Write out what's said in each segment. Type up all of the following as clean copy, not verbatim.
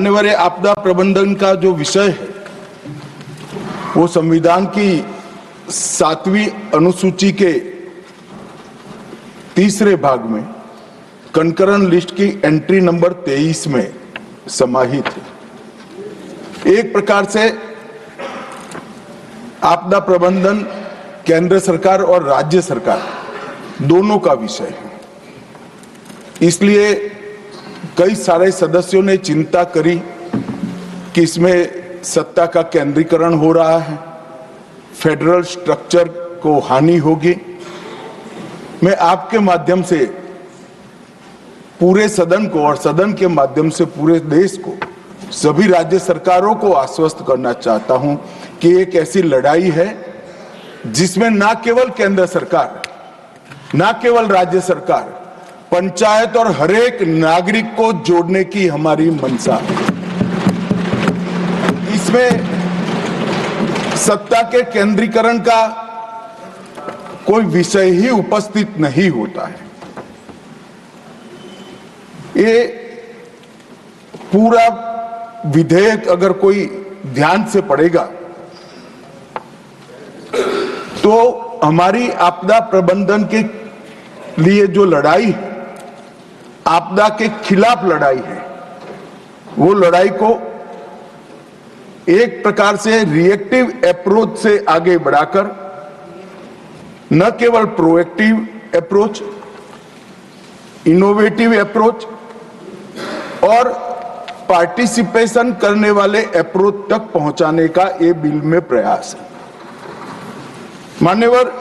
मान्यवर, आपदा प्रबंधन का जो विषय है वो संविधान की 7वीं अनुसूची के तीसरे भाग में कंकरन लिस्ट की एंट्री नंबर 23 में समाहित है। एक प्रकार से आपदा प्रबंधन केंद्र सरकार और राज्य सरकार दोनों का विषय है। इसलिए कई सारे सदस्यों ने चिंता करी कि इसमें सत्ता का केंद्रीकरण हो रहा है, फेडरल स्ट्रक्चर को हानि होगी। मैं आपके माध्यम से पूरे सदन को और सदन के माध्यम से पूरे देश को, सभी राज्य सरकारों को आश्वस्त करना चाहता हूं कि एक ऐसी लड़ाई है जिसमें ना केवल केंद्र सरकार, ना केवल राज्य सरकार, पंचायत और हरेक नागरिक को जोड़ने की हमारी मंशा है। इसमें सत्ता के केंद्रीकरण का कोई विषय ही उपस्थित नहीं होता है। ये पूरा विधेयक अगर कोई ध्यान से पढ़ेगा तो हमारी आपदा प्रबंधन के लिए जो लड़ाई है, आपदा के खिलाफ लड़ाई है, वो लड़ाई को एक प्रकार से रिएक्टिव अप्रोच से आगे बढ़ाकर न केवल प्रोएक्टिव अप्रोच, इनोवेटिव अप्रोच और पार्टिसिपेशन करने वाले अप्रोच तक पहुंचाने का ये बिल में प्रयास है। मान्यवर,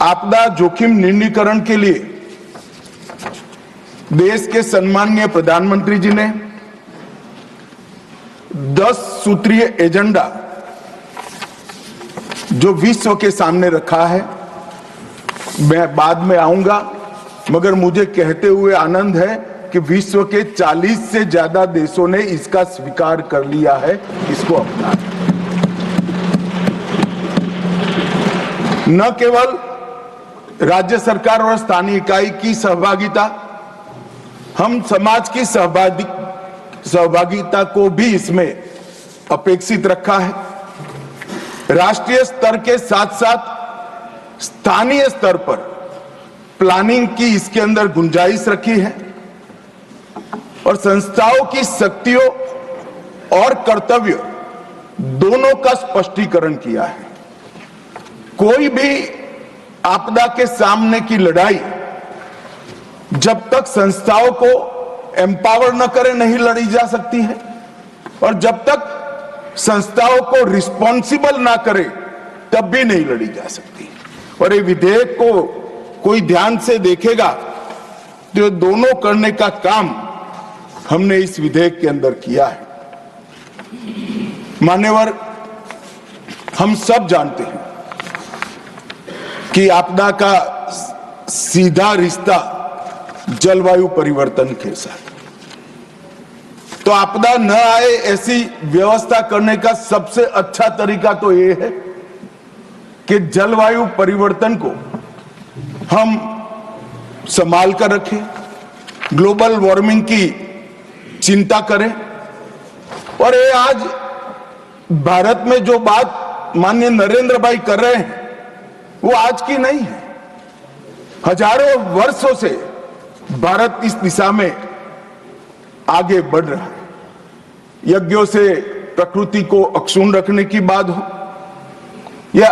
आपदा जोखिम निर्णीकरण के लिए देश के सम्माननीय प्रधानमंत्री जी ने 10 सूत्रीय एजेंडा जो विश्व के सामने रखा है, मैं बाद में आऊंगा, मगर मुझे कहते हुए आनंद है कि विश्व के 40 से ज्यादा देशों ने इसका स्वीकार कर लिया है, इसको अपना। न केवल राज्य सरकार और स्थानीय इकाई की सहभागिता, हम समाज की सहभागिता को भी इसमें अपेक्षित रखा है। राष्ट्रीय स्तर के साथ साथ स्थानीय स्तर पर प्लानिंग की इसके अंदर गुंजाइश रखी है और संस्थाओं की शक्तियों और कर्तव्य दोनों का स्पष्टीकरण किया है। कोई भी आपदा के सामने की लड़ाई जब तक संस्थाओं को एम्पावर न करे नहीं लड़ी जा सकती है, और जब तक संस्थाओं को रिस्पॉन्सिबल ना करे तब भी नहीं लड़ी जा सकती। और ये विधेयक को कोई ध्यान से देखेगा तो दोनों करने का काम हमने इस विधेयक के अंदर किया है। मान्यवर, हम सब जानते हैं कि आपदा का सीधा रिश्ता जलवायु परिवर्तन के साथ, तो आपदा न आए ऐसी व्यवस्था करने का सबसे अच्छा तरीका तो यह है कि जलवायु परिवर्तन को हम संभाल कर रखें, ग्लोबल वार्मिंग की चिंता करें। और ये आज भारत में जो बात माननीय नरेंद्र भाई कर रहे हैं वो आज की नहीं है। हजारों वर्षों से भारत इस दिशा में आगे बढ़ रहा है। यज्ञों से प्रकृति को अक्षुण्ण रखने की बात हो, या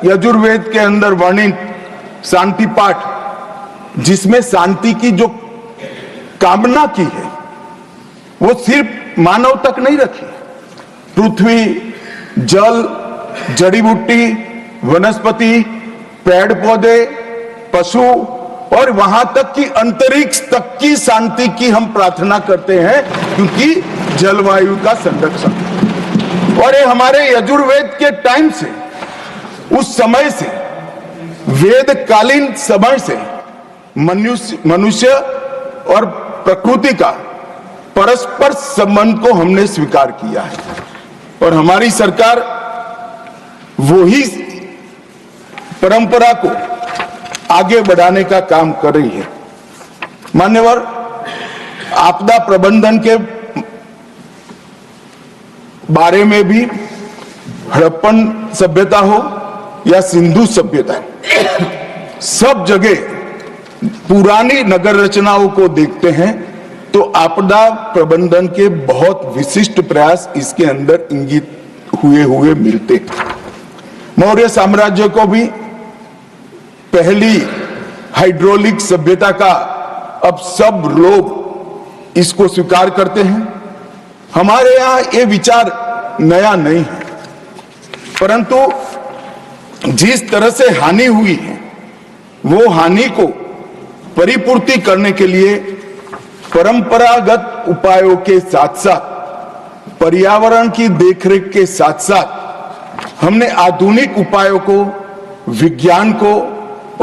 यजुर्वेद के अंदर वर्णित शांति पाठ, जिसमें शांति की जो कामना की है वो सिर्फ मानव तक नहीं रखी। पृथ्वी, जल, जड़ी बूटी, वनस्पति, पेड़ पौधे, पशु और वहां तक कि अंतरिक्ष तक की शांति की हम प्रार्थना करते हैं, क्योंकि जलवायु का संरक्षण। और ये हमारे यजुर्वेद के टाइम से, उस समय से, वेदकालीन समय से मनुष्य और प्रकृति का परस्पर संबंध को हमने स्वीकार किया है और हमारी सरकार वही परंपरा को आगे बढ़ाने का काम कर रही है। मान्यवर, आपदा प्रबंधन के बारे में भी हड़प्पन सभ्यता हो या सिंधु सभ्यता, सब जगह पुरानी नगर रचनाओं को देखते हैं तो आपदा प्रबंधन के बहुत विशिष्ट प्रयास इसके अंदर इंगित हुए मिलते हैं। मौर्य साम्राज्य को भी पहली हाइड्रोलिक सभ्यता का अब सब लोग इसको स्वीकार करते हैं। हमारे यहाँ ये विचार नया नहीं है, परंतु जिस तरह से हानि हुई है वो हानि को परिपूर्ति करने के लिए परंपरागत उपायों के साथ साथ पर्यावरण की देखरेख के साथ साथ हमने आधुनिक उपायों को, विज्ञान को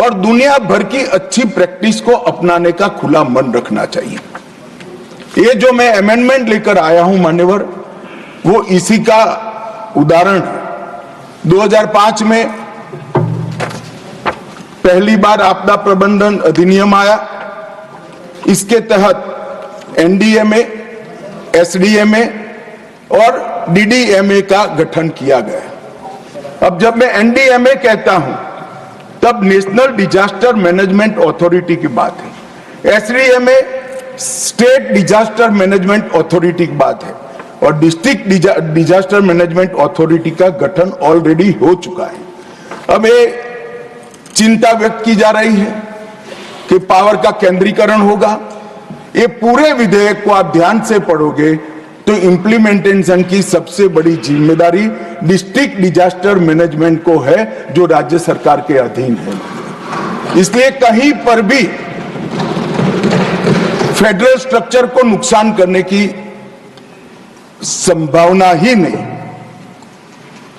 और दुनिया भर की अच्छी प्रैक्टिस को अपनाने का खुला मन रखना चाहिए। ये जो मैं अमेंडमेंट लेकर आया हूं मान्यवर, वो इसी का उदाहरण है। 2005 में पहली बार आपदा प्रबंधन अधिनियम आया। इसके तहत एनडीएमए, एसडीएमए और डीडीएमए का गठन किया गया। अब जब मैं एनडीएमए कहता हूं तब नेशनल डिजास्टर मैनेजमेंट अथॉरिटी की बात है, SDMA state disaster management authority की बात है और डिस्ट्रिक्ट डिजास्टर मैनेजमेंट अथॉरिटी का गठन ऑलरेडी हो चुका है। अब ये चिंता व्यक्त की जा रही है कि पावर का केंद्रीकरण होगा। ये पूरे विधेयक को आप ध्यान से पढ़ोगे तो इम्प्लीमेंटेशन की सबसे बड़ी जिम्मेदारी डिस्ट्रिक्ट डिजास्टर मैनेजमेंट को है, जो राज्य सरकार के अधीन है। इसलिए कहीं पर भी फेडरल स्ट्रक्चर को नुकसान करने की संभावना ही नहीं।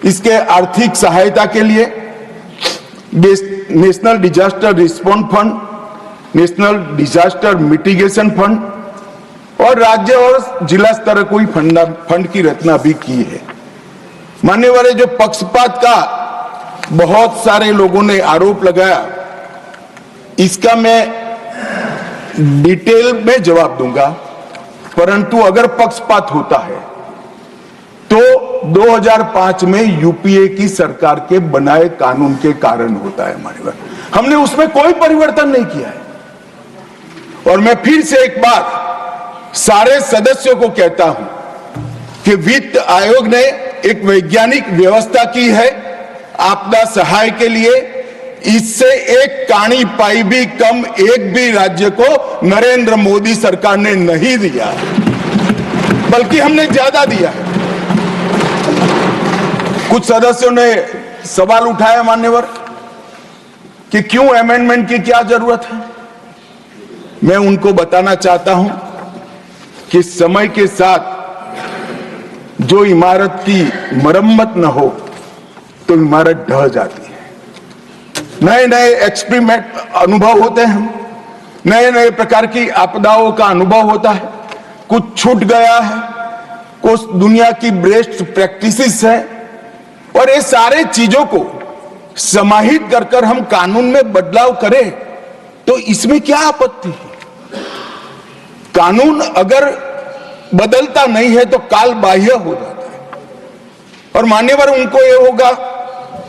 इसके आर्थिक सहायता के लिए national disaster response fund, national disaster mitigation fund और राज्य और जिला स्तर कोई फंड की रचना भी की है। मान्यवर, जो पक्षपात का बहुत सारे लोगों ने आरोप लगाया, इसका मैं डिटेल में जवाब दूंगा, परंतु अगर पक्षपात होता है तो 2005 में यूपीए की सरकार के बनाए कानून के कारण होता है। मान्यवर, हमने उसमें कोई परिवर्तन नहीं किया है। और मैं फिर से एक बार सारे सदस्यों को कहता हूं कि वित्त आयोग ने एक वैज्ञानिक व्यवस्था की है आपदा सहाय के लिए। इससे एक काणी पाई भी कम एक भी राज्य को नरेंद्र मोदी सरकार ने नहीं दिया, बल्कि हमने ज्यादा दिया है। कुछ सदस्यों ने सवाल उठाया मान्यवर कि क्यों अमेंडमेंट की क्या जरूरत है। मैं उनको बताना चाहता हूं कि समय के साथ जो इमारत की मरम्मत न हो तो इमारत ढह जाती है। नए नए एक्सपेरिमेंट अनुभव होते हैं, नए नए प्रकार की आपदाओं का अनुभव होता है। कुछ छूट गया है, कुछ दुनिया की बेस्ट प्रैक्टिसेस है, और ये सारे चीजों को समाहित कर हम कानून में बदलाव करें तो इसमें क्या आपत्ति है। कानून अगर बदलता नहीं है तो काल बाह्य हो जाता है। और मान्यवर, उनको ये होगा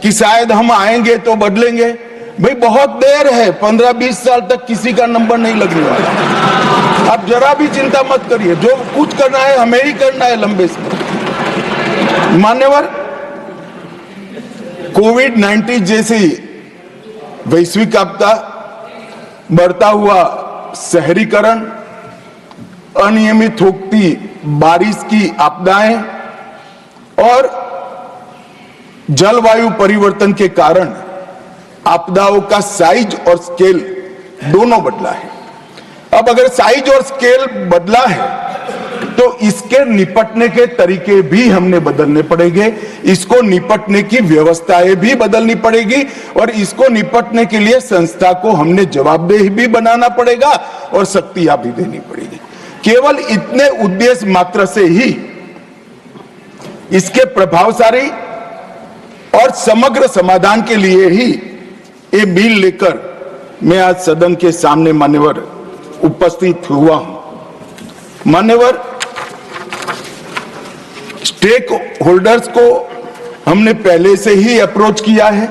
कि शायद हम आएंगे तो बदलेंगे। भाई बहुत देर है, 15-20 साल तक किसी का नंबर नहीं लगने वाला। आप जरा भी चिंता मत करिए, जो कुछ करना है हमें ही करना है लंबे समय। मान्यवर, कोविड-19 जैसी वैश्विक आपदा, बढ़ता हुआ शहरीकरण, अनियमित होती बारिश की आपदाएं और जलवायु परिवर्तन के कारण आपदाओं का साइज और स्केल दोनों बदला है। अब अगर साइज और स्केल बदला है तो इसके निपटने के तरीके भी हमने बदलने पड़ेंगे, इसको निपटने की व्यवस्थाएं भी बदलनी पड़ेगी और इसको निपटने के लिए संस्था को हमने जवाबदेह भी बनाना पड़ेगा और शक्तियां भी देनी पड़ेगी। केवल इतने उद्देश्य मात्र से ही इसके प्रभावशाली और समग्र समाधान के लिए ही ये बिल लेकर मैं आज सदन के सामने मान्यवर उपस्थित हुआ हूं। मान्यवर, स्टेक होल्डर्स को हमने पहले से ही अप्रोच किया है।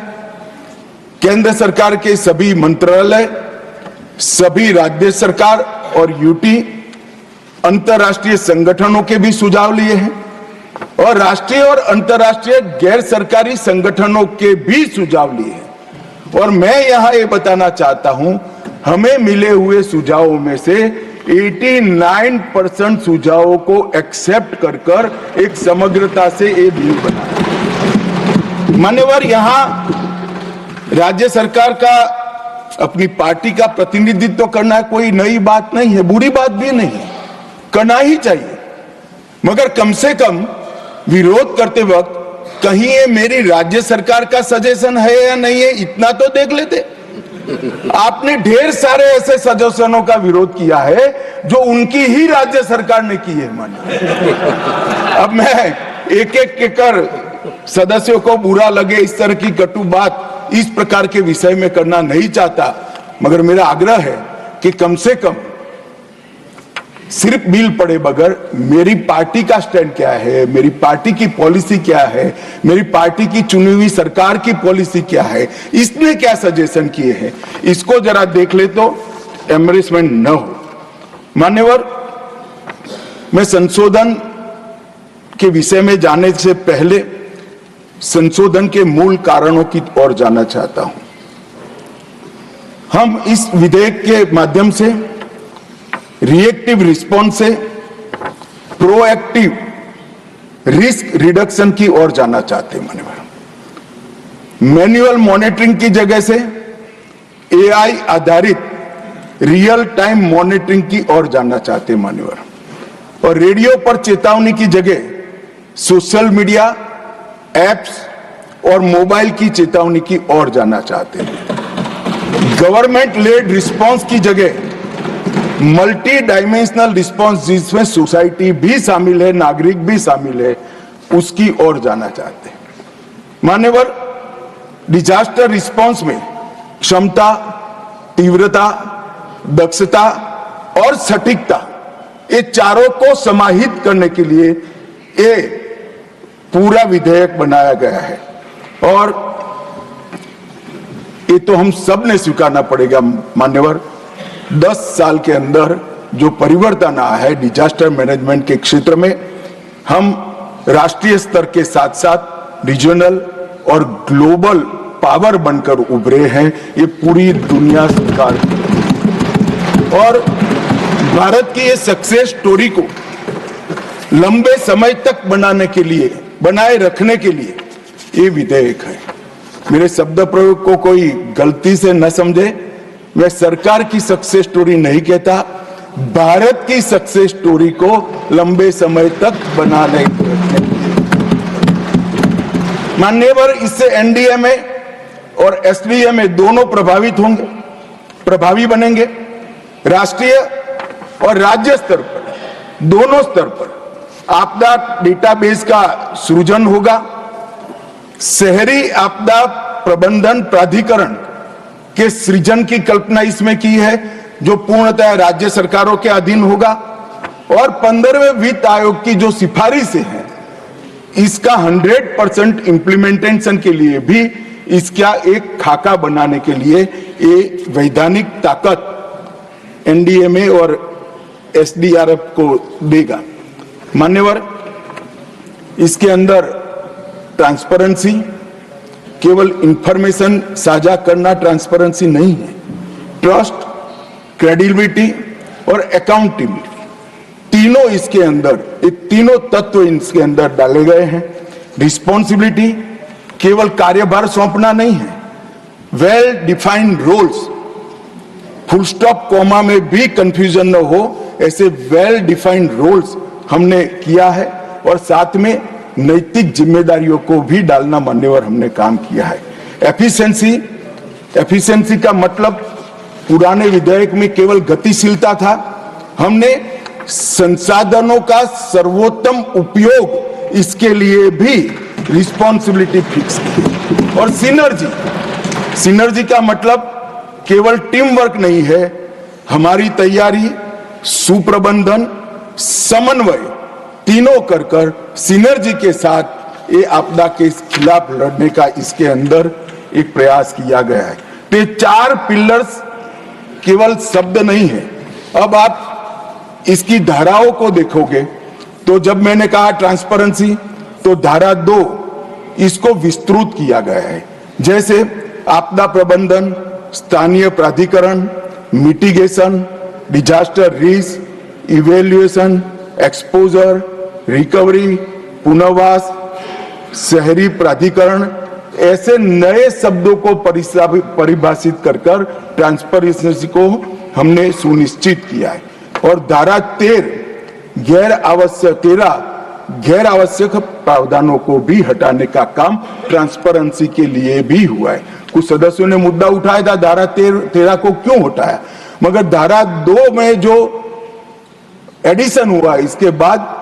केंद्र सरकार के सभी मंत्रालय, सभी राज्य सरकार और यूटी, अंतर्राष्ट्रीय संगठनों के भी सुझाव लिए हैं और राष्ट्रीय और अंतर्राष्ट्रीय गैर सरकारी संगठनों के भी सुझाव लिए हैं। और मैं यहां ये बताना चाहता हूं, हमें मिले हुए सुझावों में से 89% सुझावों को एक्सेप्ट कर एक समग्रता से ये बिल बना। मान्यवर, यहां राज्य सरकार का अपनी पार्टी का प्रतिनिधित्व करना कोई नई बात नहीं है, बुरी बात भी नहीं है, करना ही चाहिए। मगर कम से कम विरोध करते वक्त कहीं ये मेरी राज्य सरकार का सजेशन है या नहीं है, इतना तो देख लेते। आपने ढेर सारे ऐसे सजेशनों का विरोध किया है जो उनकी ही राज्य सरकार ने की है। अब मैं एक एक कर सदस्यों को बुरा लगे इस तरह की कटु बात इस प्रकार के विषय में करना नहीं चाहता, मगर मेरा आग्रह है कि कम से कम सिर्फ बिल पढ़े बगैर मेरी पार्टी का स्टैंड क्या है, मेरी पार्टी की पॉलिसी क्या है, मेरी पार्टी की चुनी हुई सरकार की पॉलिसी क्या है, इसने क्या सजेशन किए हैं, इसको जरा देख ले तो एम्बेरसमेंट न हो। मान्यवर, मैं संशोधन के विषय में जाने से पहले संशोधन के मूल कारणों की ओर जाना चाहता हूं। हम इस विधेयक के माध्यम से रिएक्टिव रिस्पॉन्स से प्रोएक्टिव रिस्क रिडक्शन की ओर जाना चाहते हैं। मान्यवर, मैन्युअल मॉनिटरिंग की जगह से एआई आधारित रियल टाइम मॉनिटरिंग की ओर जाना चाहते हैं। मान्यवर, और रेडियो पर चेतावनी की जगह सोशल मीडिया एप्स और मोबाइल की चेतावनी की ओर जाना चाहते हैं। गवर्नमेंट लेड रिस्पॉन्स की जगह मल्टी डायमेंशनल रिस्पॉन्स, जिसमें सोसाइटी भी शामिल है, नागरिक भी शामिल है, उसकी ओर जाना चाहते हैं। मान्यवर, डिजास्टर रिस्पॉन्स में क्षमता, तीव्रता, दक्षता और सटीकता, ये चारों को समाहित करने के लिए ये पूरा विधेयक बनाया गया है। और ये तो हम सब ने स्वीकारना पड़ेगा। मान्यवर, 10 साल के अंदर जो परिवर्तन आया है डिजास्टर मैनेजमेंट के क्षेत्र में, हम राष्ट्रीय स्तर के साथ साथ रीजनल और ग्लोबल पावर बनकर उभरे हैं, ये पूरी दुनिया स्वीकार। और भारत की ये सक्सेस स्टोरी को लंबे समय तक बनाए रखने के लिए ये विधेयक है। मेरे शब्द प्रयोग को कोई गलती से न समझे, मैं सरकार की सक्सेस स्टोरी नहीं कहता, भारत की सक्सेस स्टोरी को लंबे समय तक बनाने के लिए। मान्यवर, इससे एनडीएमए और एसडीएमए दोनों प्रभावित होंगे, प्रभावी बनेंगे। राष्ट्रीय और राज्य स्तर पर, दोनों स्तर पर आपदा डेटाबेस का सृजन होगा। शहरी आपदा प्रबंधन प्राधिकरण के सृजन की कल्पना इसमें की है, जो पूर्णतः राज्य सरकारों के अधीन होगा। और 15वें वित्त आयोग की जो सिफारिशें हैं, इसका 100% इम्प्लीमेंटेशन के लिए भी इसका एक खाका बनाने के लिए ये वैधानिक ताकत एनडीएमए और एसडीआरएफ को देगा। मान्यवर, इसके अंदर ट्रांसपेरेंसी, केवल इंफॉर्मेशन साझा करना ट्रांसपेरेंसी नहीं है, ट्रस्ट, क्रेडिबिलिटी और अकाउंटेबिलिटी, तीनों इसके अंदर, ये तीनों तत्व इसके अंदर डाले गए हैं। रिस्पॉन्सिबिलिटी केवल कार्यभार सौंपना नहीं है, well defined roles, full stop comma में भी कंफ्यूजन न हो, ऐसे वेल डिफाइंड रोल्स हमने किया है। और साथ में नैतिक जिम्मेदारियों को भी डालना मान्यवर हमने काम किया है। एफिशिएंसी का मतलब पुराने विधेयक में केवल गतिशीलता था, हमने संसाधनों का सर्वोत्तम उपयोग, इसके लिए भी रिस्पॉन्सिबिलिटी फिक्स की। और सिनर्जी का मतलब केवल टीम वर्क नहीं है, हमारी तैयारी, सुप्रबंधन समन्वय तीनों कर सिनर्जी के साथ ये आपदा के खिलाफ लड़ने का इसके अंदर एक प्रयास किया गया है। तो ये 4 पिलर्स केवल शब्द नहीं है। अब आप इसकी धाराओं को देखोगे तो जब मैंने कहा ट्रांसपेरेंसी, तो धारा 2 इसको विस्तृत किया गया है। जैसे आपदा प्रबंधन, स्थानीय प्राधिकरण, mitigation, disaster risk, evaluation, exposure, recovery, पुनर्वास, शहरी प्राधिकरण, ऐसे नए शब्दों को परिभाषित कर ट्रांसपेरेंसी को हमने सुनिश्चित किया है। और धारा 13 गैर आवश्यक प्रावधानों को भी हटाने का काम ट्रांसपेरेंसी के लिए भी हुआ है। कुछ सदस्यों ने मुद्दा उठाया था धारा 13 को क्यों हटाया, मगर धारा 2 में जो एडिशन हुआ इसके बाद